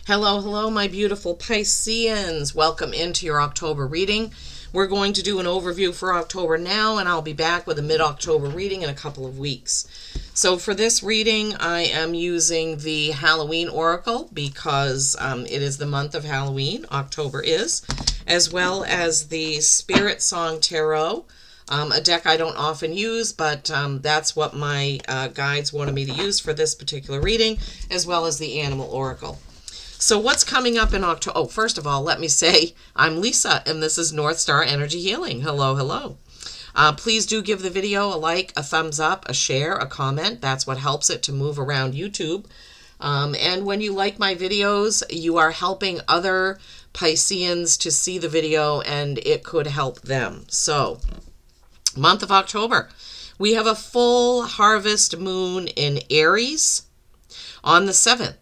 Hello, hello, my beautiful Pisceans. Welcome into your October reading. We're going to do an overview for October now, and I'll be back with a mid-October reading in a couple of weeks. So for this reading, I am using the Halloween Oracle because it is the month of Halloween, October is, as well as the Spirit Song Tarot, a deck I don't often use, but that's what my guides wanted me to use for this particular reading, as well as the Animal Oracle. So what's coming up in October? Oh, first of all, let me say I'm Lisa, and this is North Star Energy Healing. Hello, hello. Please do give the video a like, a thumbs up, a share, a comment. That's what helps it to move around YouTube. And when you like my videos, you are helping other Pisceans to see the video, and it could help them. So, month of October, we have a full harvest moon in Aries on the 7th.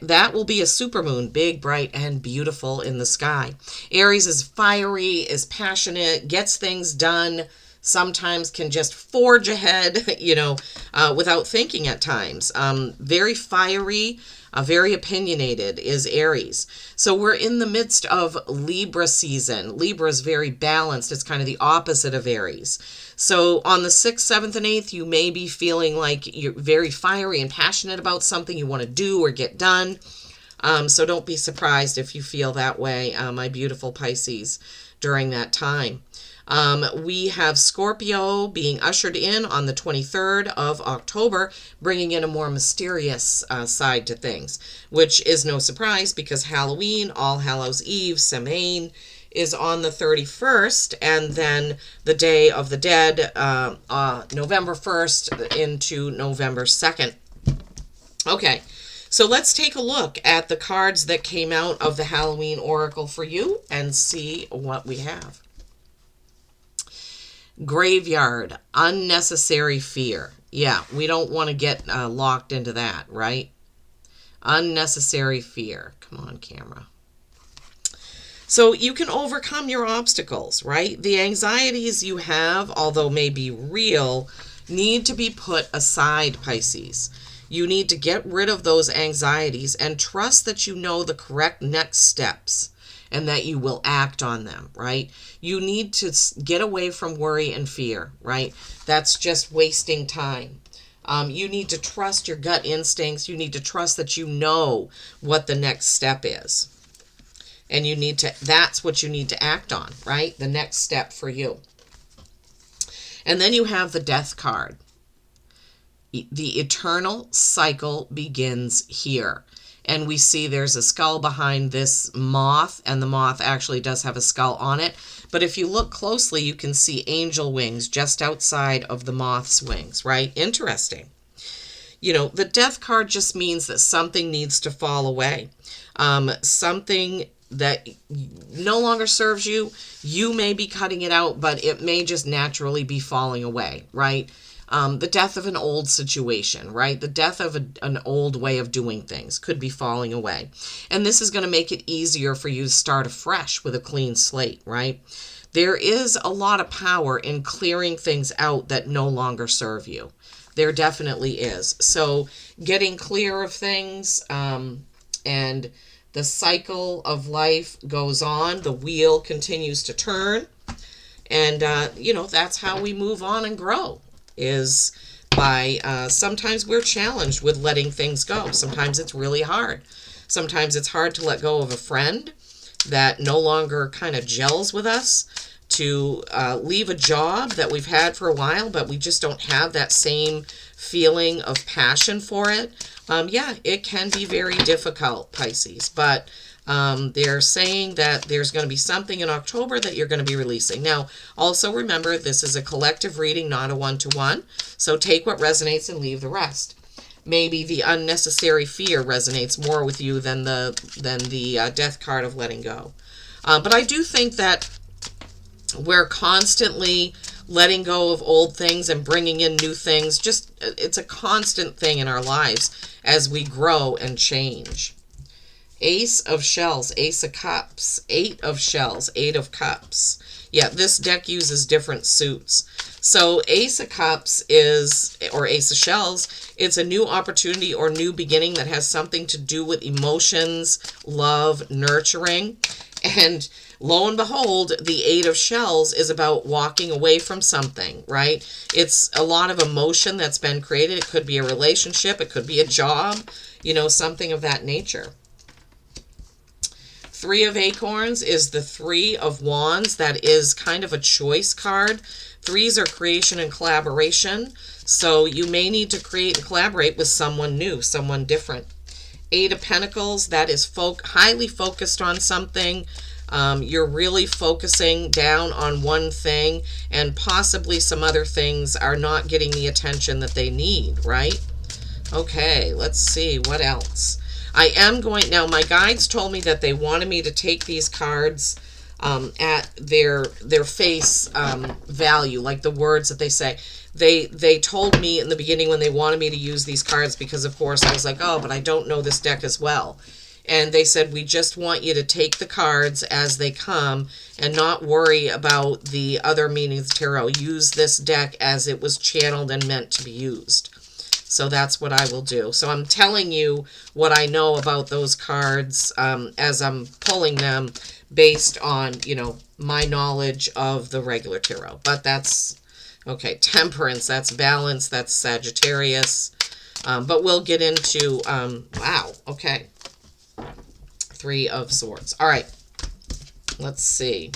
That will be a supermoon, big, bright, and beautiful in the sky. Aries is fiery, is passionate, gets things done, sometimes can just forge ahead, without thinking at times. Very fiery, very opinionated is Aries. So we're in the midst of Libra season. Libra is very balanced. It's kind of the opposite of Aries. So on the 6th, 7th, and 8th, you may be feeling like you're very fiery and passionate about something you want to do or get done. So don't be surprised if you feel that way, my beautiful Pisces, during that time. We have Scorpio being ushered in on the 23rd of October, bringing in a more mysterious side to things, which is no surprise because Halloween, All Hallows Eve, Samhain, is on the 31st, and then the Day of the Dead, November 1st into November 2nd. Okay, so let's take a look at the cards that came out of the Halloween Oracle for you and see what we have. Graveyard, unnecessary fear. Yeah, we don't want to get locked into that, right? Unnecessary fear. Come on, camera. So you can overcome your obstacles, right? The anxieties you have, although may be real, need to be put aside, Pisces. You need to get rid of those anxieties and trust that you know the correct next steps and that you will act on them, right? You need to get away from worry and fear, right? That's just wasting time. You need to trust your gut instincts. You need to trust that you know what the next step is. And that's what you need to act on, right? The next step for you. And then you have the Death card. The eternal cycle begins here. And we see there's a skull behind this moth, and the moth actually does have a skull on it. But if you look closely, you can see angel wings just outside of the moth's wings, right? Interesting. The Death card just means that something needs to fall away. Something that no longer serves you, you may be cutting it out, but it may just naturally be falling away, right? The death of an old situation, right? The death of an old way of doing things could be falling away. And this is going to make it easier for you to start afresh with a clean slate, right? There is a lot of power in clearing things out that no longer serve you. There definitely is. So getting clear of things, and the cycle of life goes on. The wheel continues to turn. And, that's how we move on and grow, is by sometimes we're challenged with letting things go. Sometimes it's really hard. Sometimes it's hard to let go of a friend that no longer kind of gels with us, to leave a job that we've had for a while, but we just don't have that same feeling of passion for it. It can be very difficult, Pisces, but they're saying that there's going to be something in October that you're going to be releasing. Now, also remember, this is a collective reading, not a one-to-one, so take what resonates and leave the rest. Maybe the unnecessary fear resonates more with you than the Death card of letting go. But I do think that we're constantly letting go of old things and bringing in new things. It's a constant thing in our lives as we grow and change. Ace of Shells, Ace of Cups, Eight of Shells, Eight of Cups. Yeah, this deck uses different suits. So Ace of Cups is, or Ace of Shells, it's a new opportunity or new beginning that has something to do with emotions, love, nurturing. And lo and behold, the Eight of Shells is about walking away from something, right? It's a lot of emotion that's been created. It could be a relationship. It could be a job, something of that nature. Three of Acorns is the Three of Wands. That is kind of a choice card. Threes are creation and collaboration. So you may need to create and collaborate with someone new, someone different. Eight of Pentacles, that is highly focused on something. You're really focusing down on one thing, and possibly some other things are not getting the attention that they need, right? Okay, let's see what else. I am going, now my guides told me that they wanted me to take these cards at their face value, like the words that they say. They told me in the beginning when they wanted me to use these cards, because of course I was like, oh, but I don't know this deck as well. And they said, we just want you to take the cards as they come and not worry about the other meanings of tarot. Use this deck as it was channeled and meant to be used. So that's what I will do. So I'm telling you what I know about those cards as I'm pulling them based on, my knowledge of the regular tarot. But that's, okay, Temperance, that's balance, that's Sagittarius. But we'll get into, wow, okay. Three of Swords. All right, let's see.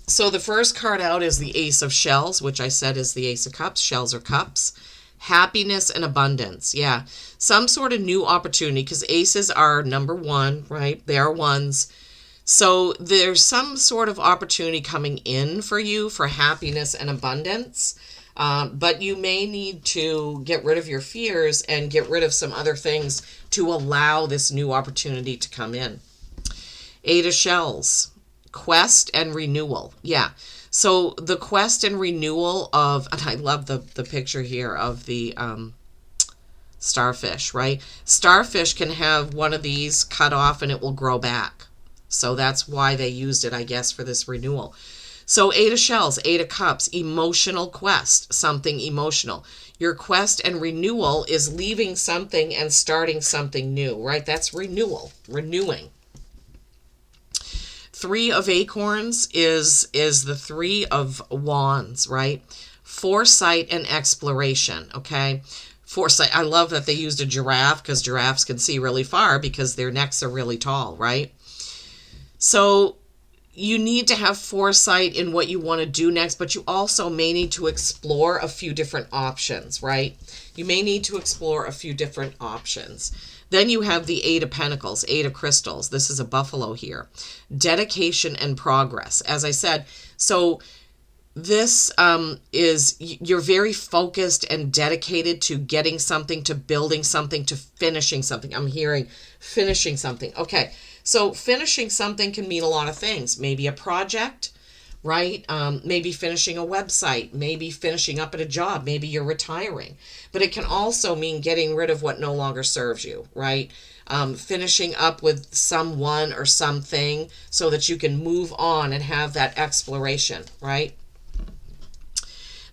So the first card out is the Ace of Shells, which I said is the Ace of Cups. Shells are cups. Happiness and abundance. Yeah, some sort of new opportunity, because aces are number one, right? They are ones. So there's some sort of opportunity coming in for you for happiness and abundance. But you may need to get rid of your fears and get rid of some other things to allow this new opportunity to come in. Eight of Shells, quest and renewal. Yeah. So the quest and renewal of, and I love the picture here of the starfish, right? Starfish can have one of these cut off and it will grow back. So that's why they used it, I guess, for this renewal. So Eight of Shells, Eight of Cups, emotional quest, something emotional. Your quest and renewal is leaving something and starting something new, right? That's renewal, renewing. Three of Acorns is the Three of Wands, right? Foresight and exploration, okay? Foresight, I love that they used a giraffe, because giraffes can see really far because their necks are really tall, right? So you need to have foresight in what you want to do next, but you also may need to explore a few different options, right? You may need to explore a few different options. Then you have the Eight of Pentacles, Eight of Crystals. This is a buffalo here. Dedication and progress. As I said, so this is, you're very focused and dedicated to getting something, to building something, to finishing something. I'm hearing finishing something. Okay, so finishing something can mean a lot of things. Maybe a project, right? Maybe finishing a website, maybe finishing up at a job, maybe you're retiring. But it can also mean getting rid of what no longer serves you, right? Finishing up with someone or something so that you can move on and have that exploration, right?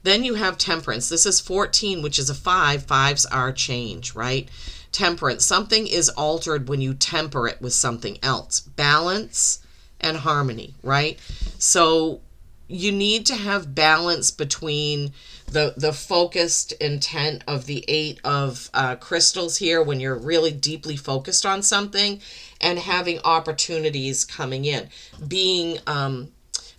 Then you have Temperance. This is 14, which is a 5. Fives are change, right? Temperance. Something is altered when you temper it with something else. Balance and harmony, right? So you need to have balance between the focused intent of the Eight of Crystals here, when you're really deeply focused on something, and having opportunities coming in. Being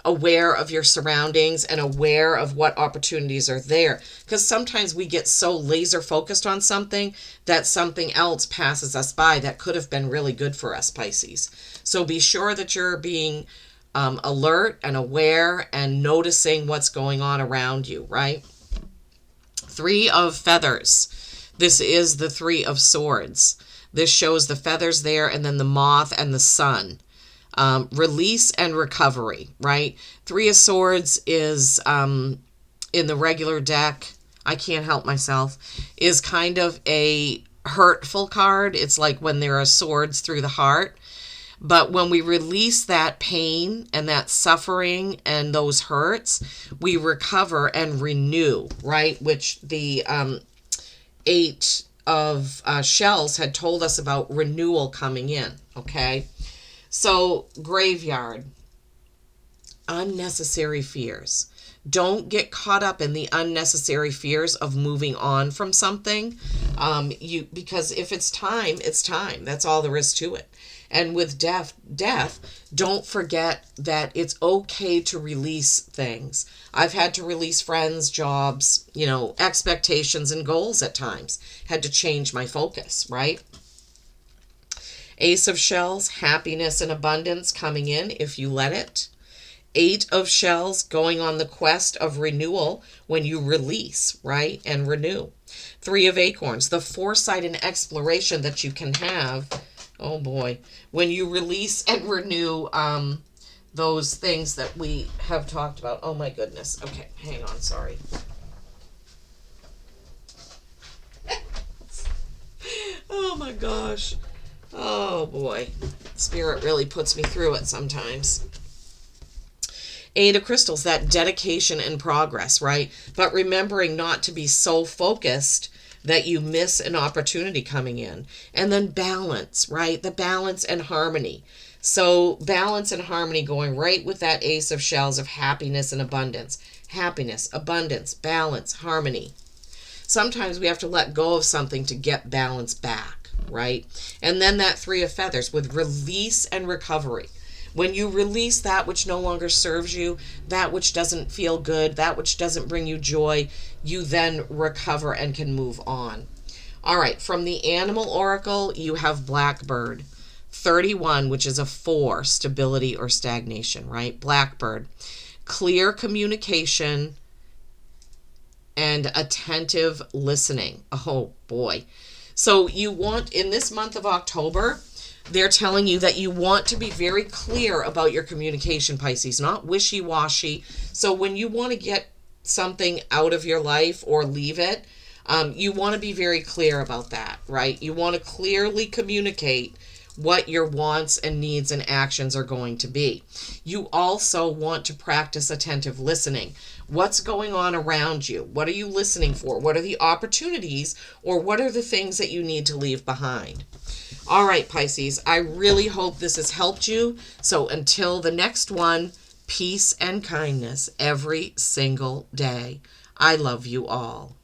aware of your surroundings and aware of what opportunities are there. Because sometimes we get so laser focused on something that something else passes us by that could have been really good for us, Pisces. So be sure that you're being alert and aware and noticing what's going on around you, right? Three of Feathers. This is the Three of Swords. This shows the feathers there, and then the moth and the sun. Release and recovery, right? Three of Swords is, in the regular deck, I can't help myself, is kind of a hurtful card. It's like when there are swords through the heart. But when we release that pain and that suffering and those hurts, we recover and renew, right? Which the Eight of Shells had told us about renewal coming in, okay? So, graveyard, unnecessary fears. Don't get caught up in the unnecessary fears of moving on from something. Because if it's time, it's time. That's all there is to it. And with death, don't forget that it's okay to release things. I've had to release friends, jobs, expectations and goals at times. Had to change my focus, right? Ace of Shells, happiness and abundance coming in if you let it. Eight of Shells, going on the quest of renewal when you release, right, and renew. Three of Acorns, the foresight and exploration that you can have, oh boy, when you release and renew those things that we have talked about. Oh my goodness. Okay, hang on, sorry. Oh my gosh. Oh boy. Spirit really puts me through it sometimes. Eight of Crystals, that dedication and progress, right? But remembering not to be so focused that you miss an opportunity coming in. And then balance, right? The balance and harmony. So balance and harmony going right with that Ace of Shells of happiness and abundance. Happiness, abundance, balance, harmony. Sometimes we have to let go of something to get balance back, right? And then that Three of Feathers with release and recovery. When you release that which no longer serves you, that which doesn't feel good, that which doesn't bring you joy, you then recover and can move on. All right, from the Animal Oracle, you have Blackbird. 31, which is a 4, stability or stagnation, right? Blackbird. Clear communication and attentive listening. Oh, boy. So you want, in this month of October, they're telling you that you want to be very clear about your communication, Pisces, not wishy-washy. So when you want to get something out of your life or leave it, you want to be very clear about that, right? You want to clearly communicate what your wants and needs and actions are going to be. You also want to practice attentive listening. What's going on around you? What are you listening for? What are the opportunities, or what are the things that you need to leave behind? All right, Pisces, I really hope this has helped you. So until the next one, peace and kindness every single day. I love you all.